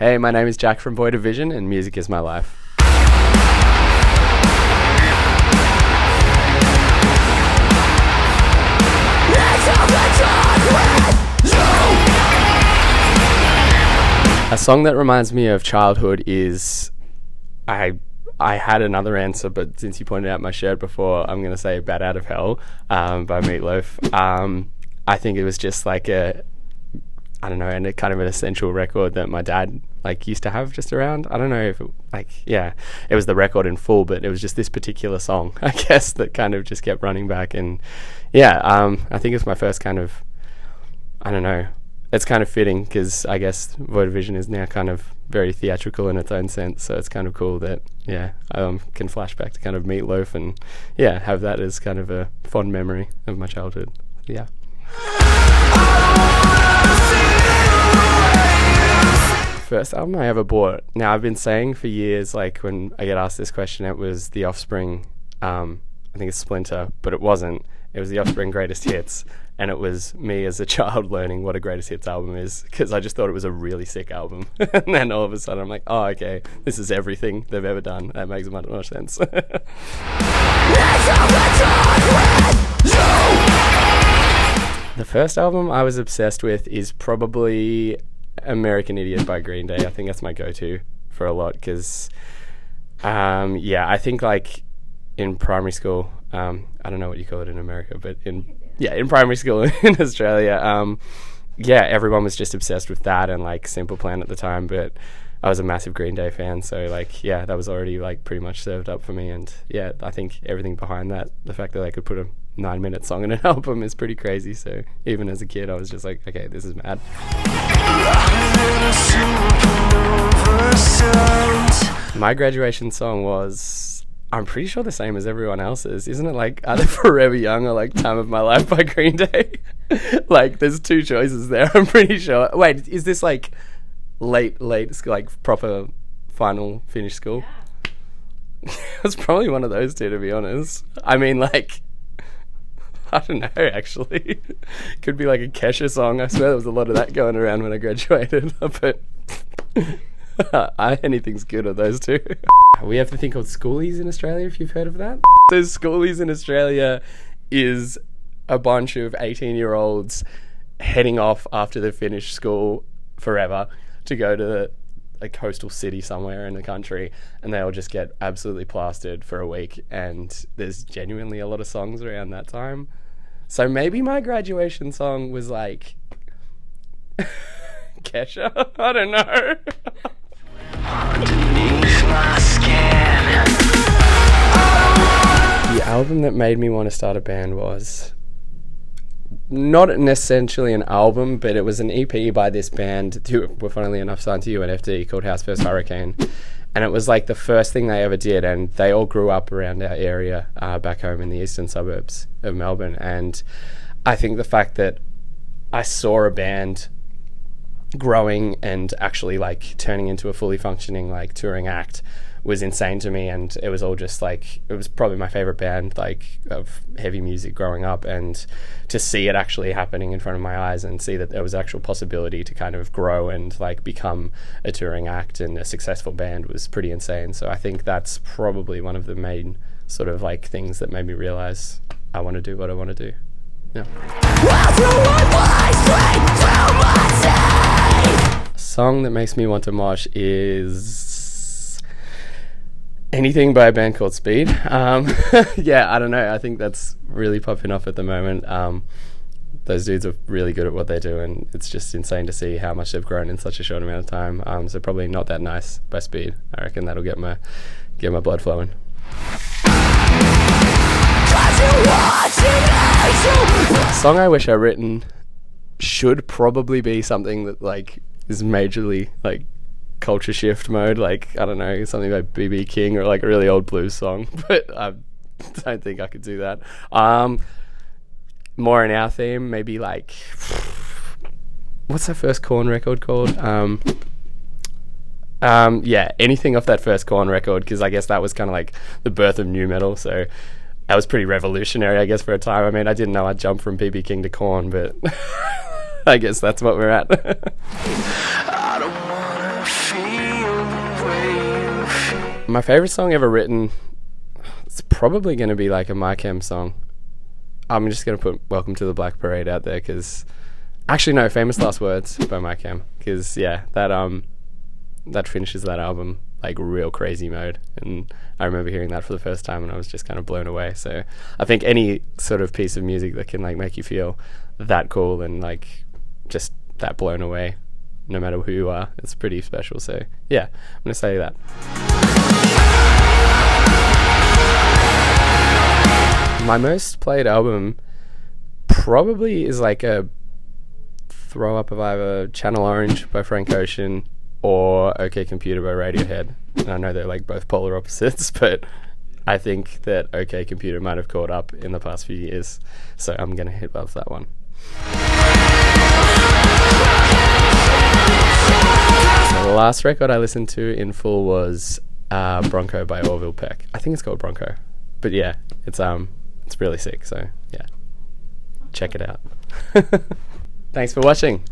Hey, my name is Jack from Boy Division, and music is my life. A song that reminds me of childhood is, I had another answer, but since you pointed out my shirt before, I'm going to say Bat Out of Hell by Meatloaf. I think it was just like and a kind of an essential record that my dad used to have just around. I don't know if it was the record in full, but it was just this particular song, I guess, that kind of just kept running back. And I think it's my first kind of, it's kind of fitting because I guess Boy Division is now kind of very theatrical in its own sense, so it's kind of cool that can flash back to kind of Meatloaf and have that as kind of a fond memory of my childhood. First album I ever bought. Now, I've been saying for years, when I get asked this question, it was The Offspring, I think it's Splinter, but it wasn't. It was The Offspring Greatest Hits, and it was me as a child learning what a Greatest Hits album is, because I just thought it was a really sick album. And then all of a sudden I'm like, oh, okay, this is everything they've ever done. That makes much more sense. The first album I was obsessed with is probably American Idiot by Green Day. I think that's my go-to for a lot because, I think in primary school, I don't know what you call it in America, but in primary school in Australia, everyone was just obsessed with that and Simple Plan at the time, but I was a massive Green Day fan, so that was already pretty much served up for me. And I think everything behind that, the fact that I could put a 9-minute song in an album is pretty crazy. So even as a kid, I was just like, okay, this is mad. My graduation song was, I'm pretty sure, the same as everyone else's. Isn't it either Forever Young or Time of My Life by Green Day? There's two choices there, I'm pretty sure. Wait, is this late proper final finish school? Yeah. It's probably one of those two, to be honest. I mean, I don't know, actually. Could be a Kesha song. I swear there was a lot of that going around when I graduated. But anything's good of those two. We have the thing called schoolies in Australia, if you've heard of that. So schoolies in Australia is a bunch of 18-year-olds heading off after they've finished school forever to go to a coastal city somewhere in the country, and they all just get absolutely plastered for a week, and there's genuinely a lot of songs around that time. So maybe my graduation song was Kesha? I don't know. Underneath my skin. The album that made me want to start a band was not essentially an album, but it was an EP by this band who were funnily enough signed to UNFD called House First Hurricane. And it was the first thing they ever did, and they all grew up around our area back home in the eastern suburbs of Melbourne. And I think the fact that I saw a band growing and actually turning into a fully functioning touring act was insane to me, and it was all just it was probably my favorite band of heavy music growing up, and to see it actually happening in front of my eyes and see that there was actual possibility to kind of grow and become a touring act and a successful band was pretty insane. So I think that's probably one of the main sort of things that made me realize I want to do what I want to do. Yeah. A song that makes me want to mosh is anything by a band called Speed. I don't know. I think that's really popping off at the moment. Those dudes are really good at what they do, and it's just insane to see how much they've grown in such a short amount of time. So probably Not That Nice by Speed. I reckon that'll get my blood flowing. A song I wish I'd written should probably be something that is majorly culture shift mode, I don't know, something like B.B. King or a really old blues song, but I don't think I could do that. More in our theme, maybe what's that first Korn record called? Anything off that first Korn record, because I guess that was kind of the birth of nu metal, so that was pretty revolutionary, I guess, for a time. I mean, I didn't know I'd jump from B.B. King to Korn, but I guess that's what we're at. I don't wanna feel My favorite song ever written, it's probably going to be like a My Chem song. I'm just going to put Welcome to the Black Parade out there because, actually no, Famous Last Words by My Chem, because yeah, that finishes that album like real crazy mode, and I remember hearing that for the first time and I was just kind of blown away. So I think any sort of piece of music that can like make you feel that cool and like just that blown away, no matter who you are, it's pretty special. So yeah, I'm gonna say that. My most played album probably is like a throw up of either Channel Orange by Frank Ocean or OK Computer by Radiohead. And I know they're like both polar opposites, but I think that OK Computer might have caught up in the past few years, so I'm gonna hit above that one. The last record I listened to in full was Bronco by Orville Peck. I think it's called Bronco, but yeah, it's really sick. So yeah, check it out. Thanks for watching.